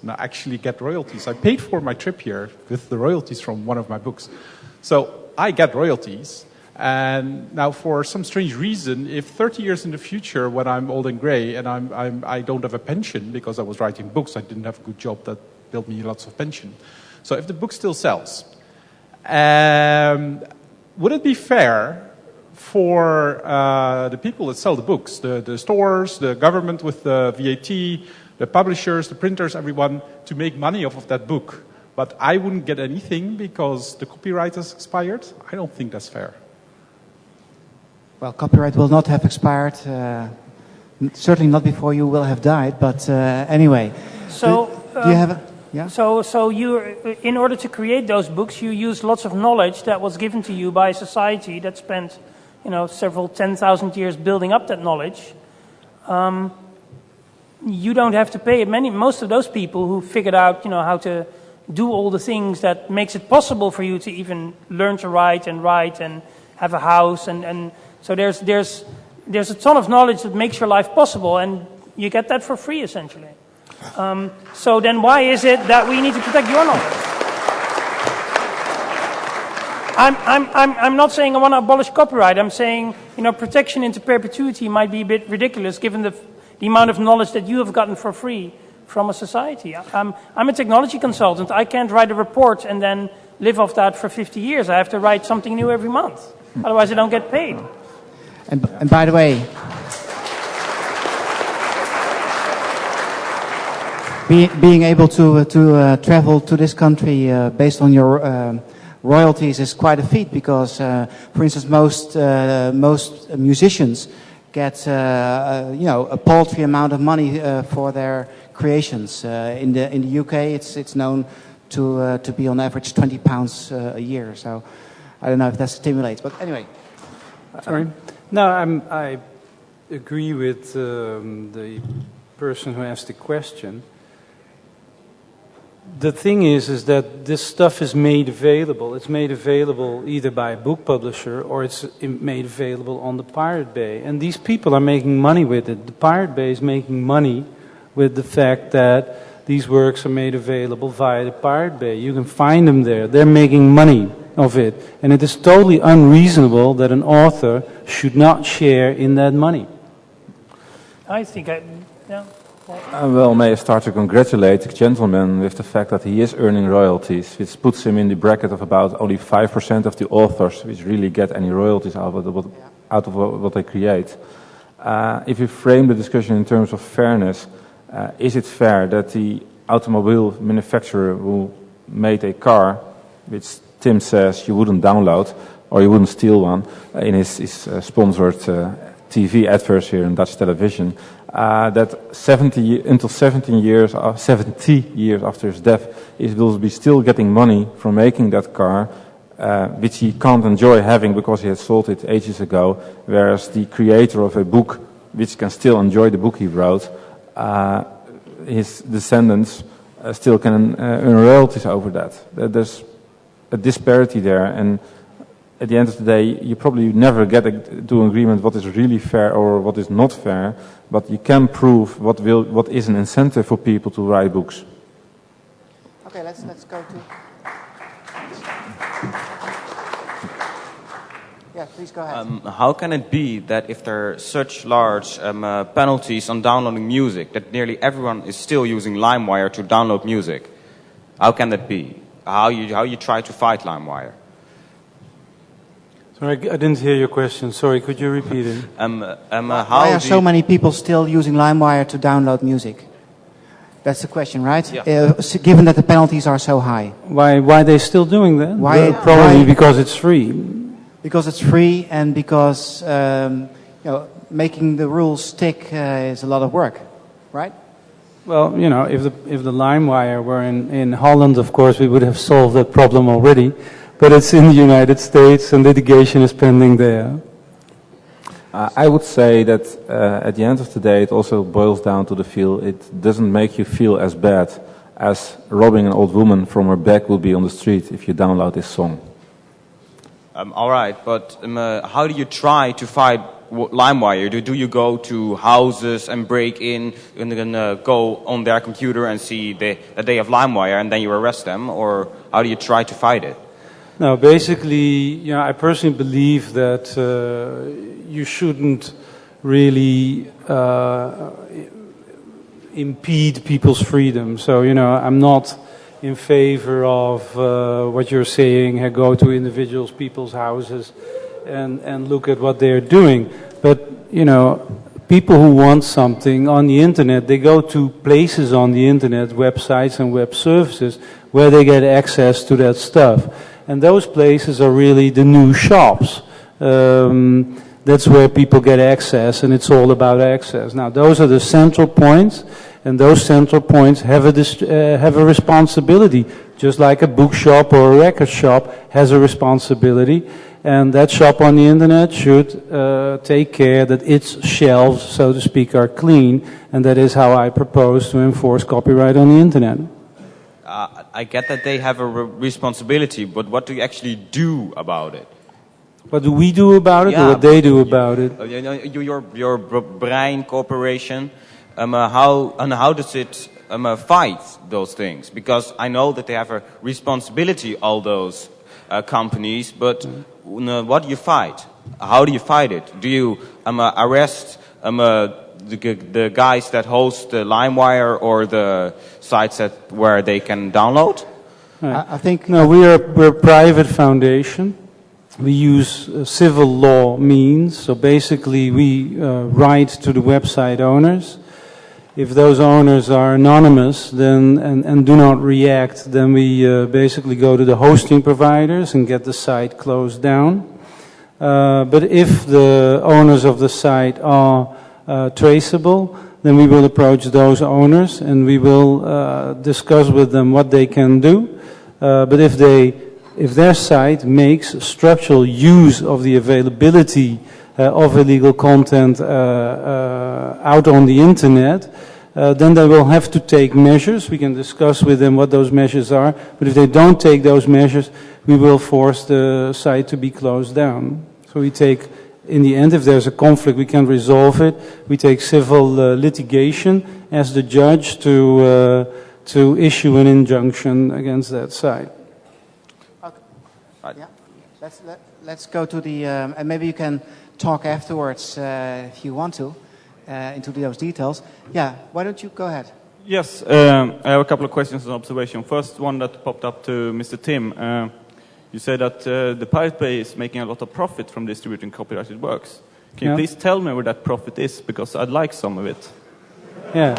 and I actually get royalties. I paid for my trip here with the royalties from one of my books. So I get royalties. And now for some strange reason, if 30 years in the future when I'm old and gray and I don't have a pension because I was writing books, I didn't have a good job that built me lots of pension. So if the book still sells, would it be fair for the people that sell the books, the stores, the government with the VAT, the publishers, the printers, everyone, to make money off of that book? But I wouldn't get anything because the copyright has expired? I don't think that's fair. Well, copyright will not have expired, certainly not before you will have died, but anyway. So, do you have a... Yeah? So you, in order to create those books, you use lots of knowledge that was given to you by a society that spent, several 10,000 years building up that knowledge. You don't have to pay it. Most of those people who figured out, how to do all the things that makes it possible for you to even learn to write and have a house and so there's a ton of knowledge that makes your life possible, and you get that for free essentially. So then why is it that we need to protect your knowledge? I'm not saying I want to abolish copyright. I'm saying, protection into perpetuity might be a bit ridiculous given the amount of knowledge that you have gotten for free from a society. I'm a technology consultant. I can't write a report and then live off that for 50 years. I have to write something new every month. Otherwise I don't get paid. And by the way, being able to travel to this country based on your royalties is quite a feat because, for instance, most musicians get a paltry amount of money for their creations. In the UK, it's known to be on average £20 a year. So I don't know if that stimulates, but anyway. Sorry. No, I agree with the person who asked the question. The thing is that this stuff is made available. It's made available either by a book publisher or it's made available on the Pirate Bay. And these people are making money with it. The Pirate Bay is making money with the fact that these works are made available via the Pirate Bay. You can find them there. They're making money of it. And it is totally unreasonable that an author should not share in that money. I think yeah. Well, may I start to congratulate the gentleman with the fact that he is earning royalties, which puts him in the bracket of about only 5% of the authors which really get any royalties out of what they create. If you frame the discussion in terms of fairness, is it fair that the automobile manufacturer who made a car, which Tim says you wouldn't download or you wouldn't steal one in his sponsored TV adverts here in Dutch television, that until 70 years after his death, he will be still getting money from making that car, which he can't enjoy having because he had sold it ages ago, whereas the creator of a book, which can still enjoy the book he wrote, his descendants still can earn royalties over that. There's a disparity there, and at the end of the day, you probably never get to an agreement what is really fair or what is not fair, but you can prove what is an incentive for people to write books. Okay, let's go to... Yeah, please go ahead. How can it be that if there are such large penalties on downloading music, that nearly everyone is still using LimeWire to download music? How can that be? How you try to fight LimeWire? Sorry, I didn't hear your question. Sorry, could you repeat it? Why are so many people still using LimeWire to download music? That's the question, right? Yeah. Given that the penalties are so high. Why are they still doing that? Probably because it's free. Because it's free and because making the rules stick is a lot of work, right? Well, if the LimeWire were in Holland, of course, we would have solved that problem already. But it's in the United States and litigation is pending there. I would say that at the end of the day, it also boils down to the feel. It doesn't make you feel as bad as robbing an old woman from her bag would be on the street if you download this song. All right, but how do you try to fight LimeWire? Do you go to houses and break in and then go on their computer and see that they have LimeWire and then you arrest them? Or how do you try to fight it? No, basically, I personally believe that you shouldn't really impede people's freedom. So, I'm not in favor of what you're saying, go to individuals, people's houses, and look at what they're doing. But, people who want something on the internet, they go to places on the internet, websites and web services, where they get access to that stuff. And those places are really the new shops. That's where people get access, and it's all about access. Now, those are the central points, and those central points have a responsibility, just like a bookshop or a record shop has a responsibility. And that shop on the internet should take care that its shelves, so to speak, are clean, and that is how I propose to enforce copyright on the internet. I get that they have a responsibility, but what do you actually do about it? What do we do about it, or what they do about it? Your Brein corporation, how does it fight those things? Because I know that they have a responsibility, all those companies, but what do you fight? How do you fight it? Do you arrest the guys that host the LimeWire or the sites where they can download? I think no. We're a private foundation. We use civil law means. So basically, we write to the website owners. If those owners are anonymous, then and do not react, then we basically go to the hosting providers and get the site closed down. But if the owners of the site are traceable, then we will approach those owners and we will discuss with them what they can do. But if their site makes structural use of the availability of illegal content out on the internet, then they will have to take measures. We can discuss with them what those measures are. But if they don't take those measures, we will force the site to be closed down. So we take, in the end, if there's a conflict, we can resolve it. We take civil litigation as the judge to issue an injunction against that site. Okay. Right. Yeah. Let's go to the and maybe you can talk afterwards if you want to into those details. Yeah. Why don't you go ahead? Yes. I have a couple of questions and observations. First one that popped up to Mr. Tim. You said that the Pirate Bay is making a lot of profit from distributing copyrighted works. Can you please tell me where that profit is? Because I'd like some of it. Yeah.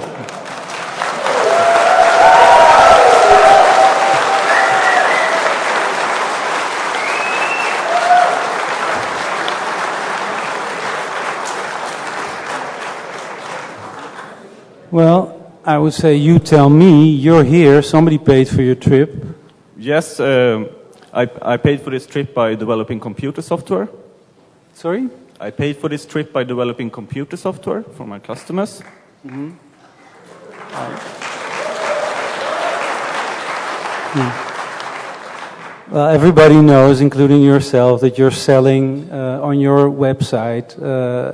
Well, I would say you tell me, you're here, somebody paid for your trip. Yes, I paid for this trip by developing computer software. Sorry? I paid for this trip by developing computer software for my customers. Mm-hmm. Well, everybody knows, including yourself, that you're selling on your website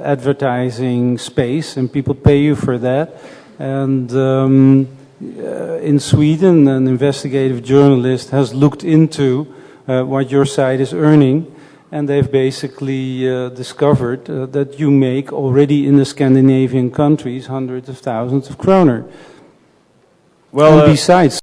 advertising space, and people pay you for that. And in Sweden, an investigative journalist has looked into what your site is earning, and they've basically discovered that you make already in the Scandinavian countries hundreds of thousands of kroner. Well, and besides,